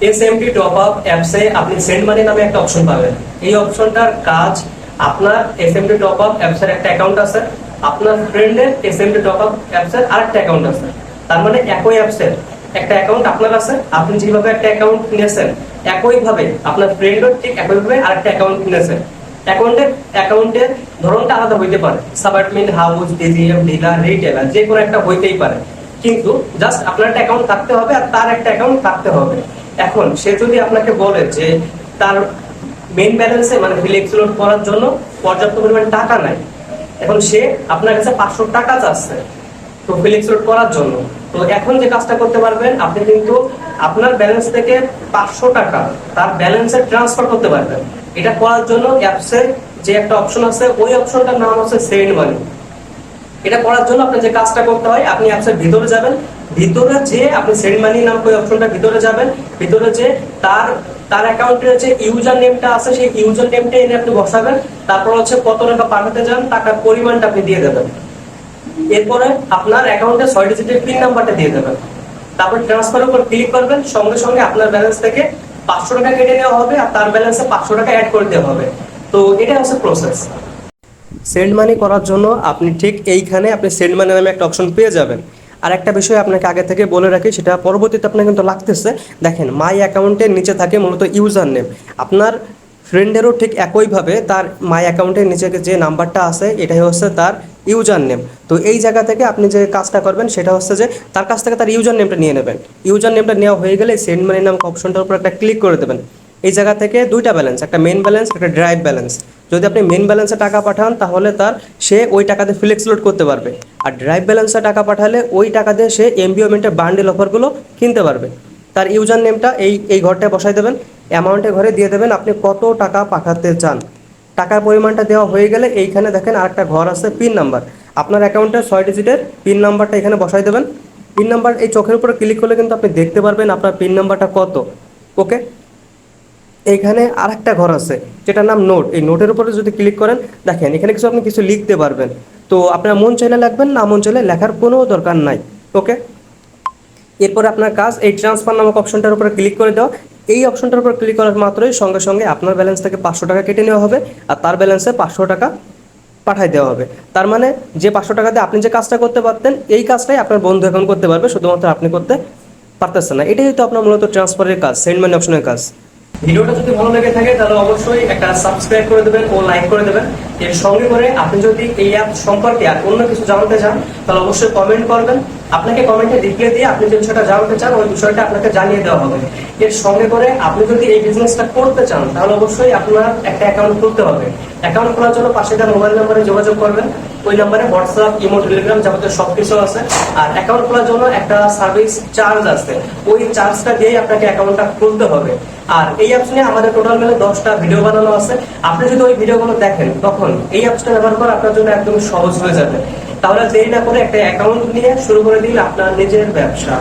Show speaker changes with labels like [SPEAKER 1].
[SPEAKER 1] SMD top up অ্যাপসে আপনি send money নামে একটা অপশন পাবেন। এই অপশনটার কাজ, আপনার এসএমডি টপ আপ অ্যাপসের একটা অ্যাকাউন্ট আছে, আপনার ফ্রেন্ডের এসএমডি টপ আপ অ্যাপসের আরেকটা অ্যাকাউন্ট আছে। তার মানে একই অ্যাপসের একটা অ্যাকাউন্ট আপনার আছে, আপনি যেভাবে একটা অ্যাকাউন্ট কিনেছেন একইভাবে আপনার ফ্রেন্ডও ঠিক একইভাবে আরেকটা অ্যাকাউন্ট কিনেছেন। অ্যাকাউন্টের ধরনটা আলাদা হইতে পারে, সাবঅ্যাডমিন, হাউস, ডিজিএম, ডিলার, রিটেলার, যে কোনো একটা হইতেই পারে, কিন্তু জাস্ট আপনার একটা অ্যাকাউন্ট থাকতে হবে আর তার একটা অ্যাকাউন্ট থাকতে হবে। এখন সে যদি আপনাকে বলে যে তার মেইন ব্যালেন্সে মানে ফ্লেক্স লোড করার জন্য পর্যাপ্ত পরিমাণ টাকা নাই, এখন সে আপনার কাছে 500 টাকা চাচ্ছে তো ফ্লেক্স লোড করার জন্য, তো এখন যে কাজটা করতে পারবেন, আপনি কিন্তু আপনার ব্যালেন্স থেকে 500 টাকা তার ব্যালেন্সে ট্রান্সফার করতে পারবেন। এটা করার জন্য অ্যাপসে যে একটা অপশন আছে, ওই অপশনটার নাম হচ্ছে সেন্ড মানি। এটা করার জন্য আপনি যে কাজটা করতে হয়, আপনি অ্যাপসের ভিতরে যাবেন, ভিতরে যে আপনি সেন্ড মানি নাম ওই অপশনটা ভিতরে যাবেন, ভিতরে যে তার অ্যাকাউন্টের যে ইউজার নেমটা আছে সেই ইউজার নেমটা এনে আপনি বসাবেন, তারপর হচ্ছে কত টাকা পাঠাতে চান টাকার পরিমাণটা আপনি দিয়ে দেবেন। এরপরে আপনার অ্যাকাউন্টে 6 ডিজিটের পিন নাম্বারটা দিয়ে দেবেন, তারপর ট্রান্সফার উপর ক্লিক করবেন, সঙ্গে সঙ্গে আপনার ব্যালেন্স থেকে 500 টাকা কেটে নেওয়া হবে আর তার ব্যালেন্সে 500 টাকা অ্যাড করে দেওয়া হবে। তো এটা হচ্ছে প্রসেস। সেন্ড মানি করার জন্য আপনি ঠিক এইখানে আপনি সেন্ড মানি নামে একটা অপশন পেয়ে যাবেন। আর একটা বিষয় আপনাকে আগে থেকে বলে রাখি, সেটা পরবর্তীতে আপনার কিন্তু লাগতেছে। দেখেন, মাই অ্যাকাউন্টের নিচে থাকে মূলত ইউজার নেম। আপনার ফ্রেন্ডেরও ঠিক একইভাবে তার মাই অ্যাকাউন্টের নিচে যে নাম্বারটা আছে এটাই হচ্ছে তার ইউজার নেম। তো এই জায়গা থেকে আপনি যে কাজটা করবেন সেটা হচ্ছে যে তার কাছ থেকে তার ইউজার নেমটা নিয়ে নেবেন। ইউজার নেমটা নেওয়া হয়ে গেলে সেন্ড মানি নামক অপশনটার উপর একটা ক্লিক করে দেবেন। এই জায়গা থেকে দুইটা ব্যালেন্স, একটা মেন ব্যালেন্স, একটা ড্রাইভ ব্যালেন্স। যদি আপনি মেন ব্যালেন্সে টাকা পাঠান তাহলে সে ওই টাকাতে ফ্লেক্স লোড করতে পারবে, আর ড্রাইভ ব্যালেন্সে টাকা পাঠালে ওই টাকা দিয়ে সে এমবিওমেন্টের বান্ডেল অফারগুলো কিনতে পারবে। তার ইউজার নেমটা এই ঘরটায় বসাই দেবেন, অ্যামাউন্টের ঘরে দিয়ে দেবেন আপনি কত টাকা পাঠাতে চান। টাকার পরিমাণটা দেওয়া হয়ে গেলে এইখানে দেখেন আরেকটা ঘর আছে, পিন নাম্বার। আপনার অ্যাকাউন্টের 6 ডিজিটের পিন নাম্বারটা এখানে বসাই দেবেন। পিন নাম্বার এই চোখের উপরে ক্লিক করলে কিন্তু আপনি দেখতে পারবেন আপনার পিন নাম্বারটা কত। ওকে, এইখানে আরেকটা ঘর আছে যেটার নাম নোট। এই নোটের উপরে যদি ক্লিক করেন, দেখেন এখানে আপনি কিছু লিখতে পারবেন। তো আপনার মন চাইলে লিখবেন, না মন চাইলে লেখার কোনো দরকার নাই। ওকে, এরপরে আপনার কাজ এই ট্রান্সফার নামক অপশনটার উপরে ক্লিক করে দেওয়া। এই অপশনটার উপর ক্লিক করার মাত্রই সঙ্গে সঙ্গে আপনার ব্যালেন্স থেকে 500 টাকা কেটে নেওয়া হবে আর তার ব্যালেন্সে 500 টাকা পাঠাই দেওয়া হবে। তার মানে যে 500 টাকা দিয়ে আপনি যে কাজটা করতে পারতেন, এই কাজটাই আপনার বন্ধু এখন করতে পারবে, শুধুমাত্র আপনি করতে পারতেছেন না। এটাই তো আপনার মূলত ট্রান্সফারের কাজ, সেন্ড মানি অপশনের কাজ। ভিডিওটা যদি ভালো লেগে থাকে তাহলে অবশ্যই একটা সাবস্ক্রাইব করে দেবেন ও লাইক করে দেবেন। এর সঙ্গে করে আপনি যদি এই অ্যাপ সম্পর্কে আর অন্য কিছু জানতে চান তাহলে অবশ্যই কমেন্ট করবেন। আপনাকে কমেন্টে রিপ্লাই দিয়ে আপনি যে বিষয়টা জানতে চান ওই বিষয়টা আপনাকে জানিয়ে দেওয়া হবে। এর সঙ্গে করে আপনি যদি এই বিজনেসটা করতে চান তাহলে অবশ্যই আপনার একটা অ্যাকাউন্ট খুলতে হবে। অ্যাকাউন্ট খোলার জন্য পাশে দেওয়া মোবাইল নাম্বারে যোগাযোগ করবেন। ওই নাম্বারে হোয়াটসঅ্যাপ, ইমো, টেলিগ্রাম যাবতীয় সবকিছু আছে। আর অ্যাকাউন্ট খোলার জন্য একটা সার্ভিস চার্জ আছে, ওই চার্জটা দিয়েই আপনাকে অ্যাকাউন্টটা খুলতে হবে। আর এই অ্যাপস নিয়ে আমাদের টোটাল মিলে 10টা ভিডিও বানানো আছে। আপনি যদি ওই ভিডিওগুলো দেখেন তখন এই অ্যাপসটা ব্যবহার করা আপনার জন্য একদম সহজ হয়ে যাবে। তাহলে দেরি না করে একটা অ্যাকাউন্ট নিয়ে শুরু করে দিন আপনার নিজের ব্যবসা।